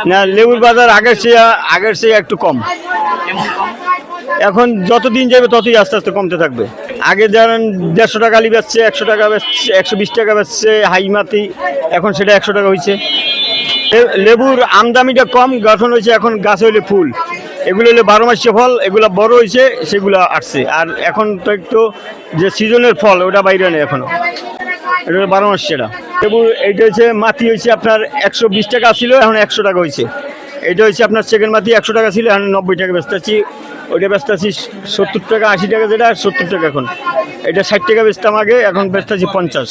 না, লেবুর বাজার আগের চেয়ে একটু কম। এখন যত দিন যাবে ততই আস্তে আস্তে কমতে থাকবে। আগে ধরেন 150 টাকা আলি বেচছে, 100 টাকা বেচছে, 120 টাকা বেচছে হাইমাতি, এখন সেটা 100 টাকা হয়েছে। লেবুর আমদামিটা কম, গঠন হয়েছে, এখন গাছ হইলে ফুল, এগুলো হলে 12 মাসে ফল, এগুলো বড় হয়েছে, সেগুলো আসছে। আর এখন তো একটু যে সিজনের ফল ওটা বাইরে নেই এখনো, এটা হলো 12 মাস সেটা। লেবু এইটা হচ্ছে মাটি হয়েছে আপনার 120 টাকা ছিল, এখন 100 টাকা হয়েছে। এটা হচ্ছে আপনার সেকেন্ড মাটি 100 টাকা ছিল, এখন 90 টাকা বেচতেছি। ওইটা বেচতেছি 70 টাকা 80 টাকা, যেটা 70 টাকা এখন। এটা 60 টাকা বেচতাম আগে, এখন বেচতেছি 50।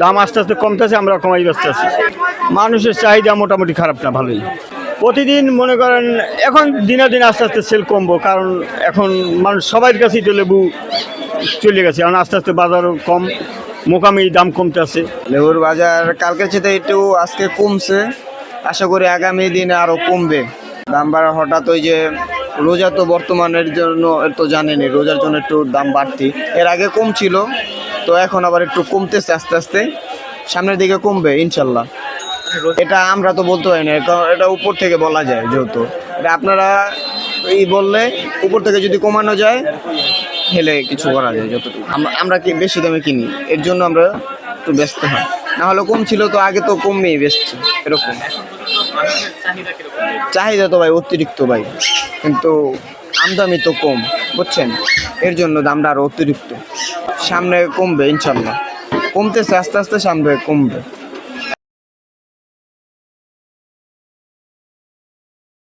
দাম আস্তে আস্তে কমতেছে, আমরা কমাই বেচতেছি। মানুষের চাহিদা মোটামুটি খারাপ না, ভালোই। প্রতিদিন মনে করেন এখন দিনে দিন আস্তে আস্তে সেল কমবো, কারণ এখন মানুষ সবার কাছেই তো লেবু চলে গেছে, এখন আস্তে আস্তে বাজারও কম, মোকামি দাম কমতে আছে। লেবুর বাজার কালকের চেয়ে একটু আজকে কমছে, আশা করি আগামী দিনে আরো কমবে। দাম বাড়া হঠাৎ ওই যে রোজা তো বর্তমানের জন্য তো জানেনই, রোজার জন্য একটু দাম বাড়তি, এর আগে কম ছিল, তো এখন আবার একটু কমতেছে আস্তে আস্তে, সামনের দিকে কমবে ইনশাল্লাহ। এটা আমরা তো বলতে পারি না, এটা উপর থেকে বলা যায়, যেহেতু এটা আপনারা বললে উপর থেকে যদি কমানো যায় হেলে কিছু করা যায়। যতটুকু আমরা কি বেশি দামে কিনি, এর জন্য আমরা একটু ব্যস্ত হয়, না হলে কম ছিল তো, আগে তো কমেই বেচছে এরকম। চাহিদা তো ভাই অতিরিক্ত ভাই, কিন্তু আমদানি তো কম, বুঝছেন, এর জন্য দামটা আরো অতিরিক্ত। সামনে কমবে ইনশাল্লাহ, কমতেছে আস্তে আস্তে, সামনে কমবে।